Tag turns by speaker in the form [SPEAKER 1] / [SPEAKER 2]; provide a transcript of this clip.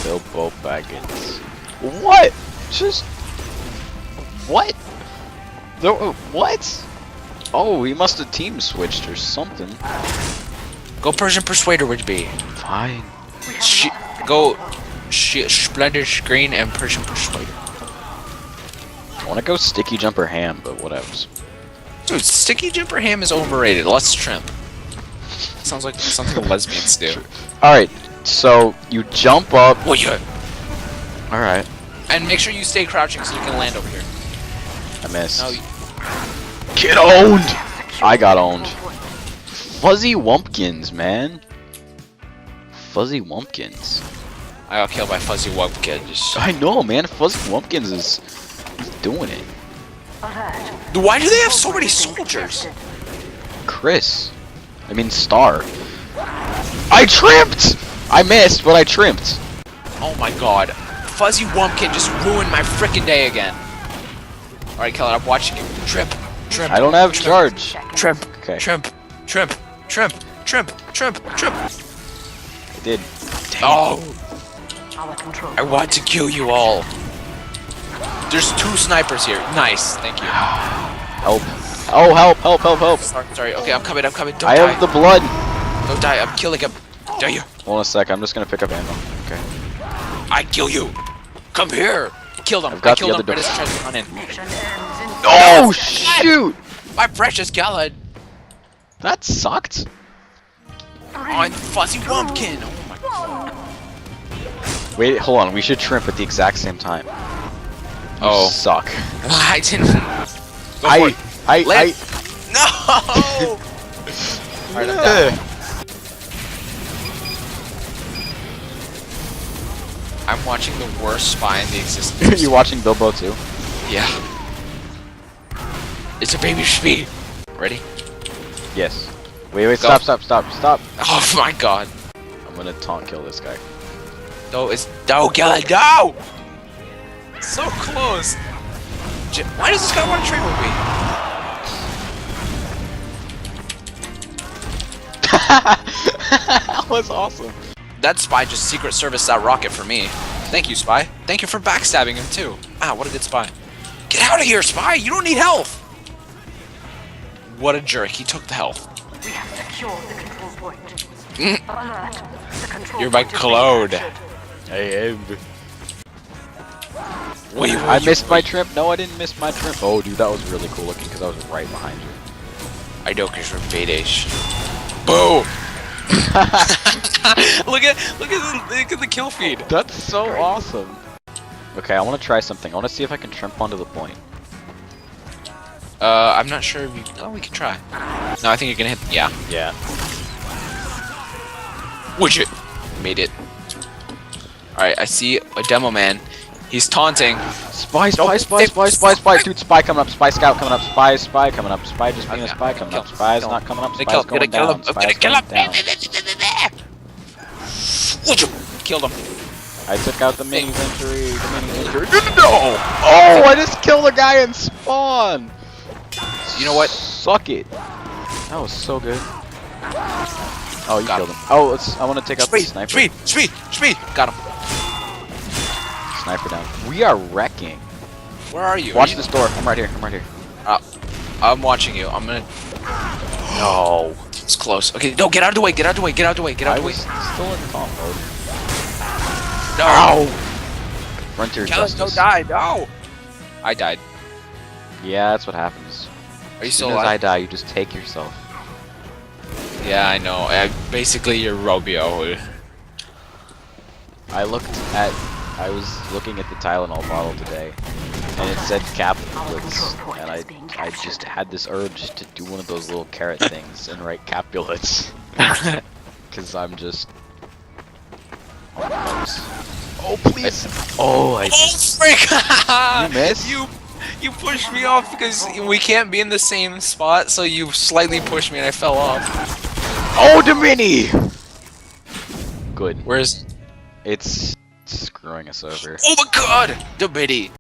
[SPEAKER 1] Bilbo Baggins. What? Just what? What? Oh, he must have team switched or something.
[SPEAKER 2] Go Persian Persuader would be.
[SPEAKER 1] Fine.
[SPEAKER 2] Go Splendid Screen and Persian Persuader.
[SPEAKER 1] I want to go Sticky Jumper Ham, but whatevs.
[SPEAKER 2] Dude, Sticky Jumper Ham is overrated. Let's trimp. Sounds like something lesbians do.
[SPEAKER 1] Alright, so you jump up.
[SPEAKER 2] Oh yeah.
[SPEAKER 1] Alright.
[SPEAKER 2] And make sure you stay crouching so you can land over here.
[SPEAKER 1] I missed.
[SPEAKER 2] No,
[SPEAKER 1] Get owned! I got owned. Fuzzy Wumpkins, man. Fuzzy Wumpkins.
[SPEAKER 2] I got killed by Fuzzy Wumpkins.
[SPEAKER 1] I know, man. Fuzzy Wumpkins is doing it.
[SPEAKER 2] Why do they have so many soldiers?
[SPEAKER 1] Chris. I mean, Star. I tripped! I missed, but I tripped.
[SPEAKER 2] Oh my god. Fuzzy Wumpkin just ruined my frickin' day again. Alright, Keller, I'm watching you. Trimp.
[SPEAKER 1] I don't have charge.
[SPEAKER 2] Trimp.
[SPEAKER 1] Okay.
[SPEAKER 2] Trimp. Trimp. Trimp. Trimp. Trimp. Trimp.
[SPEAKER 1] I did.
[SPEAKER 2] Oh! I want to kill you all. There's 2 snipers here. Nice. Thank you.
[SPEAKER 1] Help. Oh, help, help, help, help.
[SPEAKER 2] Sorry. Okay, I'm coming. Don't
[SPEAKER 1] I
[SPEAKER 2] die.
[SPEAKER 1] have the blood.
[SPEAKER 2] Don't die. I'm killing him. Dare you?
[SPEAKER 1] Hold on a sec. I'm just going to pick up ammo. Okay.
[SPEAKER 2] I kill you. Come here. Killed him.
[SPEAKER 1] I've got
[SPEAKER 2] I killed
[SPEAKER 1] the
[SPEAKER 2] him
[SPEAKER 1] other
[SPEAKER 2] right
[SPEAKER 1] door.
[SPEAKER 2] as he tried to run in.
[SPEAKER 1] Oh, shoot!
[SPEAKER 2] My precious Gallad.
[SPEAKER 1] That sucked.
[SPEAKER 2] On Fuzzy Wumpkin. Oh my god.
[SPEAKER 1] Wait, hold on. We should trimp at the exact same time.
[SPEAKER 2] Oh.
[SPEAKER 1] Suck.
[SPEAKER 2] I didn't. Go for it. No! Alright, I'm down. I'm watching the worst spy in the existence.
[SPEAKER 1] You watching Bilbo too?
[SPEAKER 2] Yeah. It's a baby speed. Ready?
[SPEAKER 1] Yes. Wait,
[SPEAKER 2] Go.
[SPEAKER 1] stop.
[SPEAKER 2] Oh my god.
[SPEAKER 1] I'm gonna taunt kill this guy.
[SPEAKER 2] No, Gallad, no! So close. Why does this guy want to trade with me?
[SPEAKER 1] That was awesome.
[SPEAKER 2] That spy just Secret Service that rocket for me. Thank you, spy. Thank you for backstabbing him too. Ah, what a good spy. Get out of here, spy! You don't need health! What a jerk, he took the health.
[SPEAKER 3] We have secured the control point. Alert. The control
[SPEAKER 2] You're my
[SPEAKER 3] point is
[SPEAKER 2] Claude.
[SPEAKER 3] being captured.
[SPEAKER 1] I am.
[SPEAKER 2] I
[SPEAKER 1] missed my trimp. No, I didn't miss my trimp. Oh, dude, that was really cool looking because I was right behind you.
[SPEAKER 2] I know, because you're Vedish. Boom! look at the kill feed.
[SPEAKER 1] That's so awesome. Okay, I want to try something. I want to see if I can trimp onto the point.
[SPEAKER 2] I'm not sure if you... Oh, we can try. No, I think you're gonna hit... Yeah.
[SPEAKER 1] Yeah.
[SPEAKER 2] Would you? Made it. Alright, I see a demo man. He's taunting.
[SPEAKER 1] Spy. Dude, spy coming up. Spy scout coming up. Spy coming up. Spy just being a spy coming up. Spy's not coming up. Spy's going down. Spy's going down.
[SPEAKER 2] Would you? Killed him.
[SPEAKER 1] I took out the mini injury. No! Oh, I just killed a guy in spawn.
[SPEAKER 2] You know what?
[SPEAKER 1] Suck it. That was so good. Oh, you
[SPEAKER 2] Got
[SPEAKER 1] killed him. Oh, I want to take out the sniper.
[SPEAKER 2] Speed! Got him.
[SPEAKER 1] Sniper down. We are wrecking.
[SPEAKER 2] Where are you?
[SPEAKER 1] Watch this door. I'm right here.
[SPEAKER 2] I'm watching you. I'm gonna...
[SPEAKER 1] No.
[SPEAKER 2] It's close. Okay, no, get out of the way.
[SPEAKER 1] I was still in calm mode.
[SPEAKER 2] No.
[SPEAKER 1] Ow! Run to your
[SPEAKER 2] Kellis,
[SPEAKER 1] justice.
[SPEAKER 2] don't die. No. I died.
[SPEAKER 1] Yeah, that's what happens.
[SPEAKER 2] Are you
[SPEAKER 1] As
[SPEAKER 2] still
[SPEAKER 1] soon as I
[SPEAKER 2] alive?
[SPEAKER 1] die, you just take yourself.
[SPEAKER 2] Yeah, I know. Basically, you're Robio.
[SPEAKER 1] I was looking at the Tylenol bottle today, and it said Capulets, and I just had this urge to do one of those little carrot things and write Capulets. Because I'm just... Oh, please! Oh, I...
[SPEAKER 2] Oh, frick!
[SPEAKER 1] You missed?
[SPEAKER 2] You pushed me off because we can't be in the same spot, so you slightly pushed me and I fell off.
[SPEAKER 1] Oh, Domini! Good.
[SPEAKER 2] Where's...
[SPEAKER 1] It's screwing us over.
[SPEAKER 2] Oh my god! The biddy.